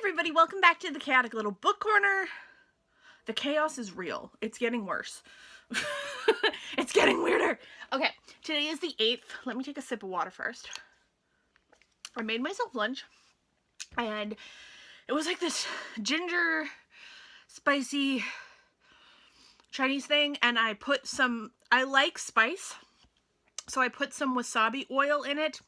everybody, welcome back to the chaotic little book corner. The chaos is real. It's getting worse. It's getting weirder. Okay, today is the 8th. Let me take a sip of water first. I made myself lunch and it was like this ginger spicy Chinese thing, and I put some, I like spice, so I put some wasabi oil in it.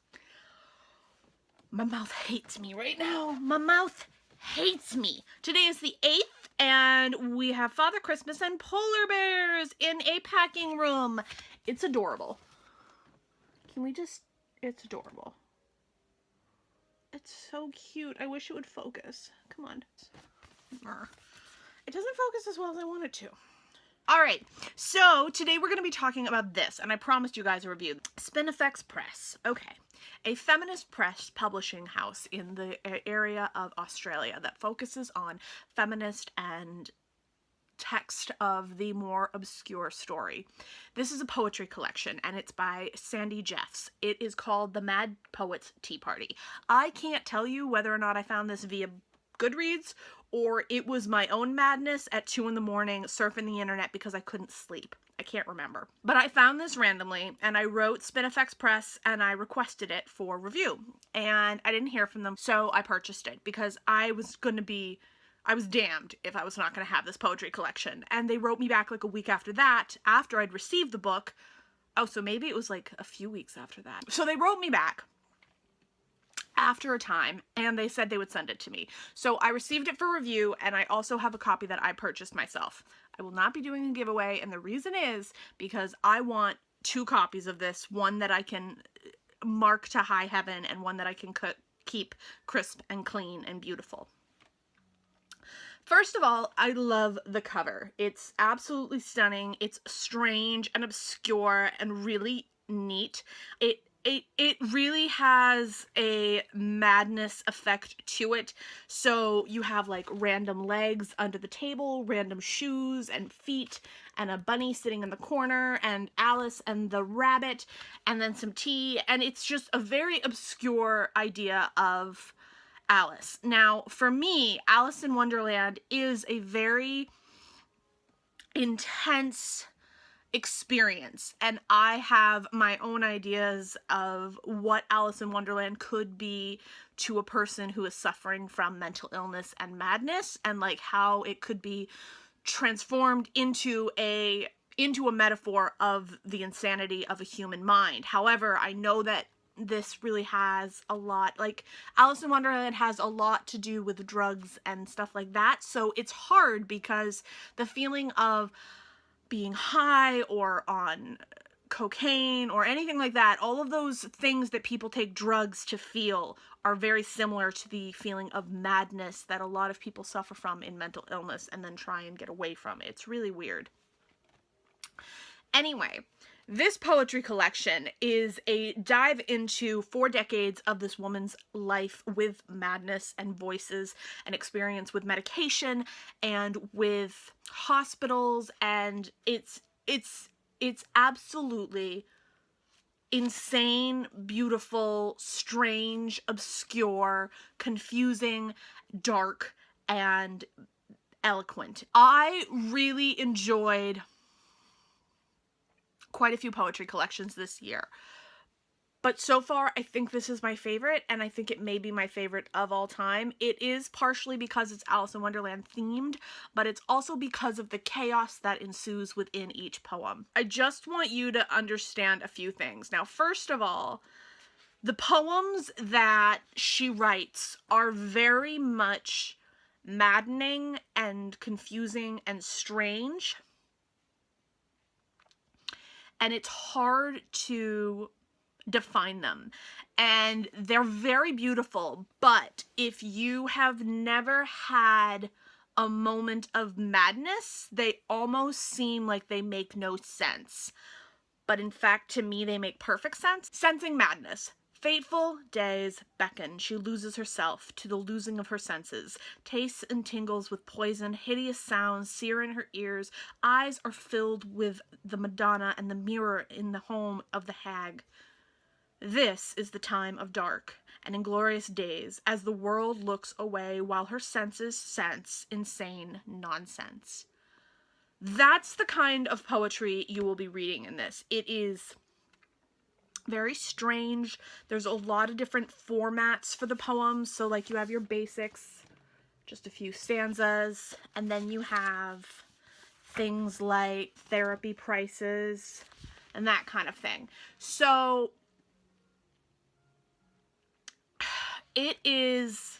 My mouth hates me right now. My mouth hates me. Today is the 8th, and we have Father Christmas and polar bears in a packing room. It's adorable. Can we just... It's adorable. It's so cute. I wish it would focus. Come on. It doesn't focus as well as I want it to. Alright, so today we're going to be talking about this, and I promised you guys a review. Spinifex Press. Okay. A feminist press publishing house in the area of Australia that focuses on feminist and text of the more obscure story. This is a poetry collection, and it's by Sandy Jeffs. It is called The Mad Poets Tea Party. I can't tell you whether or not I found this via Goodreads or it was my own madness at 2 in the morning surfing the internet because I couldn't sleep. I can't remember. But I found this randomly, and I wrote Spinifex Press and I requested it for review. And I didn't hear from them, so I purchased it because I was damned if I was not going to have this poetry collection. And they wrote me back like a week after that, after I'd received the book. Oh, so maybe it was like a few weeks after that. So they wrote me back after a time, and they said they would send it to me. So I received it for review, and I also have a copy that I purchased myself. I will not be doing a giveaway, and the reason is because I want 2 copies of this, one that I can mark to high heaven and one that I can keep crisp and clean and beautiful. First of all, I love the cover. It's absolutely stunning. It's strange and obscure and really neat. It really has a madness effect to it. So you have like random legs under the table, random shoes and feet, and a bunny sitting in the corner, and Alice and the rabbit, and then some tea. And it's just a very obscure idea of Alice. Now, for me, Alice in Wonderland is a very intense experience, and I have my own ideas of what Alice in Wonderland could be to a person who is suffering from mental illness and madness, and like how it could be transformed into a metaphor of the insanity of a human mind. However, I know that this really has a lot, like Alice in Wonderland has a lot to do with drugs and stuff like that, so it's hard because the feeling of being high or on cocaine or anything like that, all of those things that people take drugs to feel are very similar to the feeling of madness that a lot of people suffer from in mental illness and then try and get away from it. It's really weird. Anyway, this poetry collection is a dive into 4 decades of this woman's life with madness and voices and experience with medication and with hospitals, and it's absolutely insane, beautiful, strange, obscure, confusing, dark, and eloquent. I really enjoyed quite a few poetry collections this year, but so far I think this is my favorite, and I think it may be my favorite of all time. It is partially because it's Alice in Wonderland themed, but it's also because of the chaos that ensues within each poem. I just want you to understand a few things. Now, first of all, the poems that she writes are very much maddening and confusing and strange, and it's hard to define them. And they're very beautiful, but if you have never had a moment of madness, they almost seem like they make no sense. But in fact, to me, they make perfect sense. Sensing madness. Fateful days beckon, she loses herself to the losing of her senses. Tastes and tingles with poison, hideous sounds sear in her ears. Eyes are filled with the Madonna and the mirror in the home of the hag. This is the time of dark, and inglorious days, as the world looks away while her senses sense insane nonsense. That's the kind of poetry you will be reading in this. It is very strange. There's a lot of different formats for the poems. So like you have your basics, just a few stanzas, and then you have things like therapy prices and that kind of thing. So it is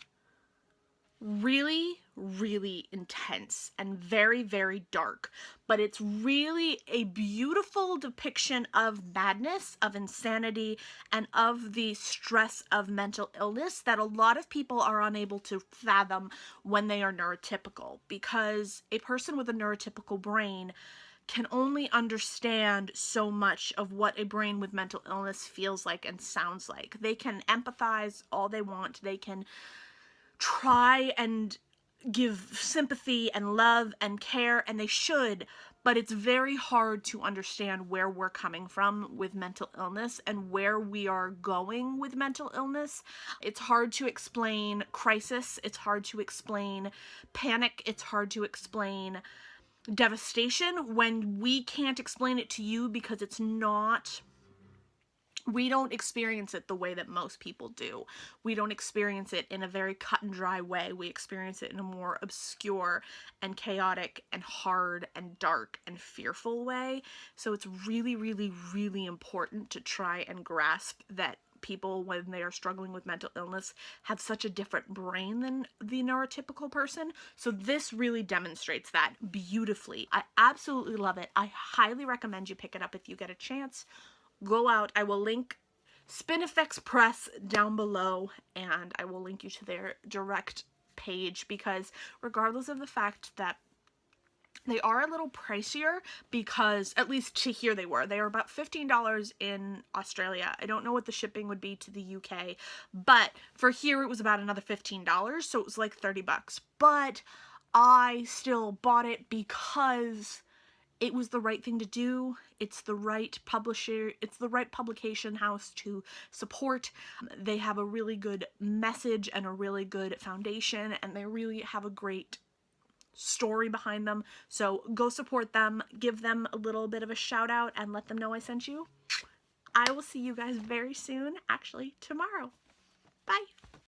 really, really intense and very, very dark, but it's really a beautiful depiction of madness, of insanity, and of the stress of mental illness that a lot of people are unable to fathom when they are neurotypical, because a person with a neurotypical brain can only understand so much of what a brain with mental illness feels like and sounds like. They can empathize all they want. They can try and give sympathy and love and care, and they should, but it's very hard to understand where we're coming from with mental illness and where we are going with mental illness. It's hard to explain crisis. It's hard to explain panic. It's hard to explain devastation when we can't explain it to you because it's not... we don't experience it the way that most people do. We don't experience it in a very cut and dry way. We experience it in a more obscure and chaotic and hard and dark and fearful way. So it's really, really, really important to try and grasp that people, when they are struggling with mental illness, have such a different brain than the neurotypical person. So this really demonstrates that beautifully. I absolutely love it. I highly recommend you pick it up if you get a chance. Go out. I will link Spinifex Press down below, and I will link you to their direct page, because regardless of the fact that they are a little pricier, because at least to here they were about $15 in Australia. I don't know what the shipping would be to the UK, but for here it was about another $15, so it was like 30 bucks. But I still bought it because it was the right thing to do. It's the right publisher. It's the right publication house to support. They have a really good message and a really good foundation, and they really have a great story behind them. So go support them, give them a little bit of a shout out, and let them know I sent you. I will see you guys very soon, actually tomorrow. Bye.